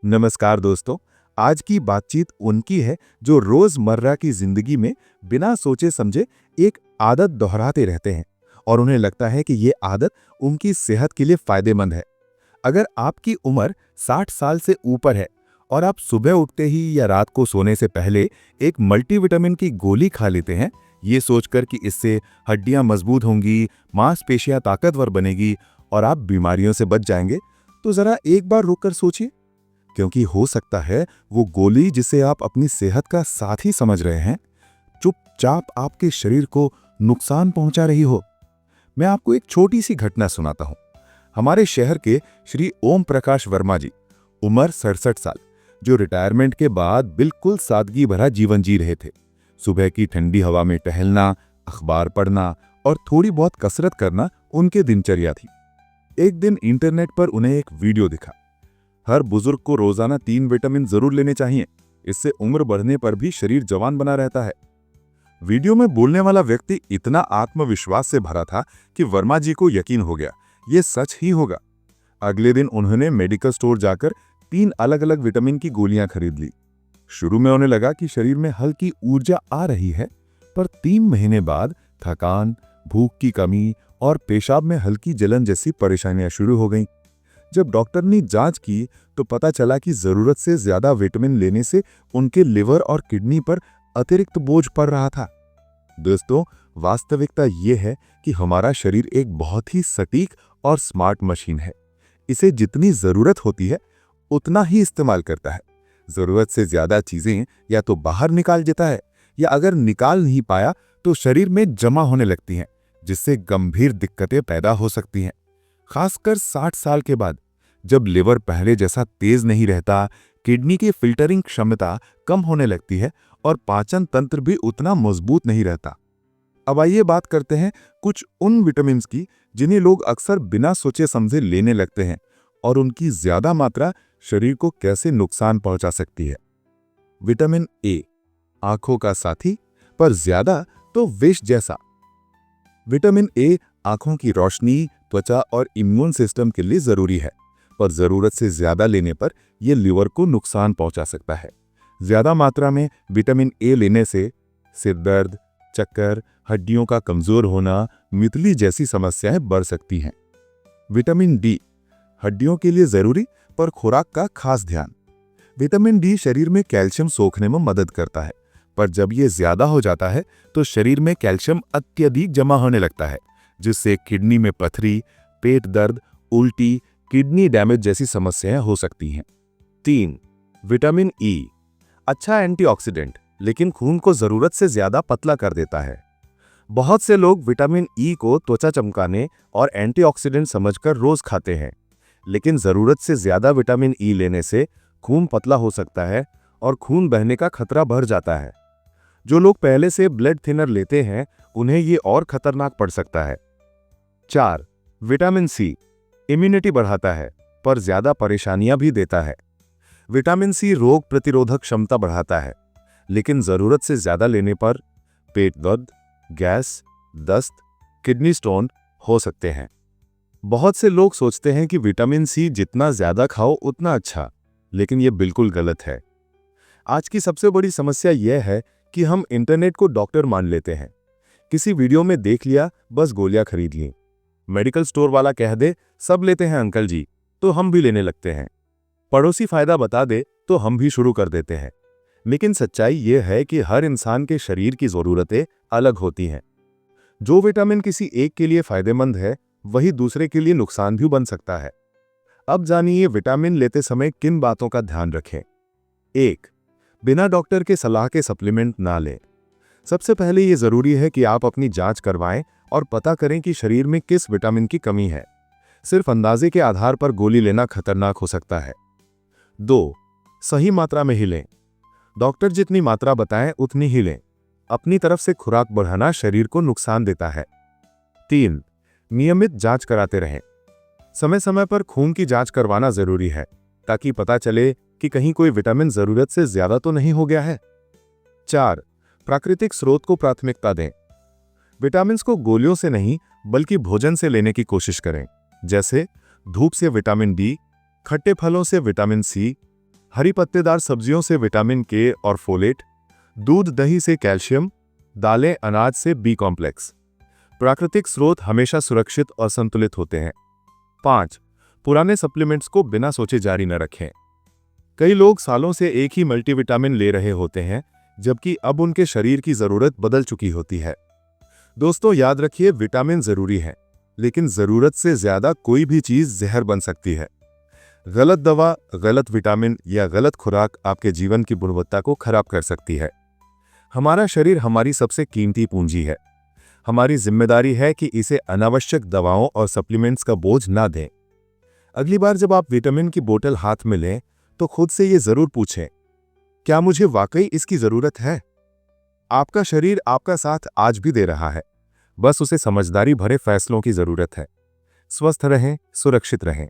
नमस्कार दोस्तों। आज की बातचीत उनकी है जो रोजमर्रा की जिंदगी में बिना सोचे समझे एक आदत दोहराते रहते हैं और उन्हें लगता है कि ये आदत उनकी सेहत के लिए फायदेमंद है। अगर आपकी उम्र 60 साल से ऊपर है और आप सुबह उठते ही या रात को सोने से पहले एक मल्टीविटामिन की गोली खा लेते हैं, ये सोचकर कि इससे हड्डियां मजबूत होंगी, मांसपेशियां ताकतवर बनेगी और आप बीमारियों से बच जाएंगे, तो जरा एक बार रुककर सोचिए, क्योंकि हो सकता है वो गोली जिसे आप अपनी सेहत का साथी समझ रहे हैं, चुपचाप आपके शरीर को नुकसान पहुंचा रही हो। मैं आपको एक छोटी सी घटना सुनाता हूं। हमारे शहर के श्री ओम प्रकाश वर्मा जी, उम्र 67 साल, जो रिटायरमेंट के बाद बिल्कुल सादगी भरा जीवन जी रहे थे। सुबह की ठंडी हवा में टहलना, अखबार पढ़ना और थोड़ी बहुत कसरत करना उनके दिनचर्या थी। एक दिन इंटरनेट पर उन्हें एक वीडियो दिखा। हर बुजुर्ग को रोजाना 3 विटामिन जरूर लेने चाहिए, इससे उम्र बढ़ने पर भी शरीर जवान बना रहता है। वीडियो में बोलने वाला व्यक्ति इतना आत्मविश्वास से भरा था कि वर्मा जी को यकीन हो गया, ये सच ही होगा। अगले दिन उन्होंने मेडिकल स्टोर जाकर 3 अलग अलग विटामिन की गोलियां खरीद ली। शुरू में उन्हें लगा कि शरीर में हल्की ऊर्जा आ रही है, पर 3 महीने बाद थकान, भूख की कमी और पेशाब में हल्की जलन जैसी परेशानियां शुरू हो गईं। जब डॉक्टर ने जांच की तो पता चला कि जरूरत से ज्यादा विटामिन लेने से उनके लिवर और किडनी पर अतिरिक्त बोझ पड़ रहा था। दोस्तों, वास्तविकता यह है कि हमारा शरीर एक बहुत ही सटीक और स्मार्ट मशीन है। इसे जितनी जरूरत होती है उतना ही इस्तेमाल करता है। जरूरत से ज्यादा चीजें या तो बाहर निकाल देता है, या अगर निकाल नहीं पाया तो शरीर में जमा होने लगती हैं, जिससे गंभीर दिक्कतें पैदा हो सकती हैं। खासकर 60 साल के बाद, जब लिवर पहले जैसा तेज नहीं रहता, किडनी की फिल्टरिंग क्षमता कम होने लगती है और पाचन तंत्र भी उतना मजबूत नहीं रहता। अब आइए बात करते हैं कुछ उन विटामिन की जिन्हें लोग अक्सर बिना सोचे समझे लेने लगते हैं और उनकी ज्यादा मात्रा शरीर को कैसे नुकसान पहुंचा सकती है। विटामिन ए, आंखों का साथी पर ज्यादा तो विष जैसा। विटामिन ए आंखों की रोशनी, त्वचा और इम्यून सिस्टम के लिए जरूरी है, पर जरूरत से ज्यादा लेने पर यह लिवर को नुकसान पहुंचा सकता है। ज्यादा मात्रा में विटामिन ए लेने से सिर दर्द, चक्कर, हड्डियों का कमजोर होना, मितली जैसी समस्याएं बढ़ सकती हैं। विटामिन डी, हड्डियों के लिए जरूरी पर खुराक का खास ध्यान। विटामिन डी शरीर में कैल्शियम सोखने में मदद करता है, पर जब यह ज्यादा हो जाता है तो शरीर में कैल्शियम अत्यधिक जमा होने लगता है, जिससे किडनी में पथरी, पेट दर्द, उल्टी, किडनी डैमेज जैसी समस्याएं हो सकती हैं। 3. विटामिन ई, अच्छा एंटीऑक्सीडेंट, लेकिन खून को जरूरत से ज्यादा पतला कर देता है। बहुत से लोग विटामिन ई को त्वचा चमकाने और एंटीऑक्सीडेंट समझकर रोज खाते हैं, लेकिन जरूरत से ज्यादा विटामिन ई लेने से खून पतला हो सकता है और खून बहने का खतरा बढ़ जाता है। जो लोग पहले से ब्लड थिनर लेते हैं, उन्हें ये और खतरनाक पड़ सकता है। 4. विटामिन सी, इम्यूनिटी बढ़ाता है पर ज्यादा परेशानियां भी देता है। विटामिन सी रोग प्रतिरोधक क्षमता बढ़ाता है, लेकिन जरूरत से ज्यादा लेने पर पेट दर्द, गैस, दस्त, किडनी स्टोन हो सकते हैं। बहुत से लोग सोचते हैं कि विटामिन सी जितना ज्यादा खाओ उतना अच्छा, लेकिन यह बिल्कुल गलत है। आज की सबसे बड़ी समस्या यह है कि हम इंटरनेट को डॉक्टर मान लेते हैं। किसी वीडियो में देख लिया, बस गोलियां खरीद ली। मेडिकल स्टोर वाला कह दे सब लेते हैं अंकल जी, तो हम भी लेने लगते हैं। पड़ोसी फायदा बता दे तो हम भी शुरू कर देते हैं। लेकिन सच्चाई यह है कि हर इंसान के शरीर की जरूरतें अलग होती हैं। जो विटामिन किसी एक के लिए फायदेमंद है, वही दूसरे के लिए नुकसान भी बन सकता है। अब जानिए विटामिन लेते समय किन बातों का ध्यान रखें। 1. बिना डॉक्टर के सलाह के सप्लीमेंट ना लें। सबसे पहले यह जरूरी है कि आप अपनी जांच करवाएं और पता करें कि शरीर में किस विटामिन की कमी है। सिर्फ अंदाजे के आधार पर गोली लेना खतरनाक हो सकता है। 2. सही मात्रा में ही लें। डॉक्टर जितनी मात्रा बताएं उतनी ही लें। अपनी तरफ से खुराक बढ़ाना शरीर को नुकसान देता है। 3. नियमित जांच कराते रहें। समय समय पर खून की जांच करवाना जरूरी है, ताकि पता चले कि कहीं कोई विटामिन जरूरत से ज्यादा तो नहीं हो गया है। 4. प्राकृतिक स्रोत को प्राथमिकता दें। विटामिन को गोलियों से नहीं बल्कि भोजन से लेने की कोशिश करें, जैसे धूप से विटामिन डी, खट्टे फलों से विटामिन सी, हरी पत्तेदार सब्जियों से विटामिन के और फोलेट, दूध दही से कैल्शियम, दालें अनाज से बी कॉम्प्लेक्स। प्राकृतिक स्रोत हमेशा सुरक्षित और संतुलित होते हैं। 5. पुराने सप्लीमेंट्स को बिना सोचे जारी न रखें। कई लोग सालों से एक ही मल्टीविटामिन ले रहे होते हैं, जबकि अब उनके शरीर की जरूरत बदल चुकी होती है। दोस्तों, याद रखिए, विटामिन जरूरी है, लेकिन जरूरत से ज्यादा कोई भी चीज जहर बन सकती है। गलत दवा, गलत विटामिन या गलत खुराक आपके जीवन की गुणवत्ता को खराब कर सकती है। हमारा शरीर हमारी सबसे कीमती पूंजी है। हमारी जिम्मेदारी है कि इसे अनावश्यक दवाओं और सप्लीमेंट्स का बोझ ना दें। अगली बार जब आप विटामिन की बोतल हाथ में लें, तो खुद से ये जरूर पूछें, क्या मुझे वाकई इसकी जरूरत है? आपका शरीर आपका साथ आज भी दे रहा है, बस उसे समझदारी भरे फैसलों की जरूरत है। स्वस्थ रहें, सुरक्षित रहें।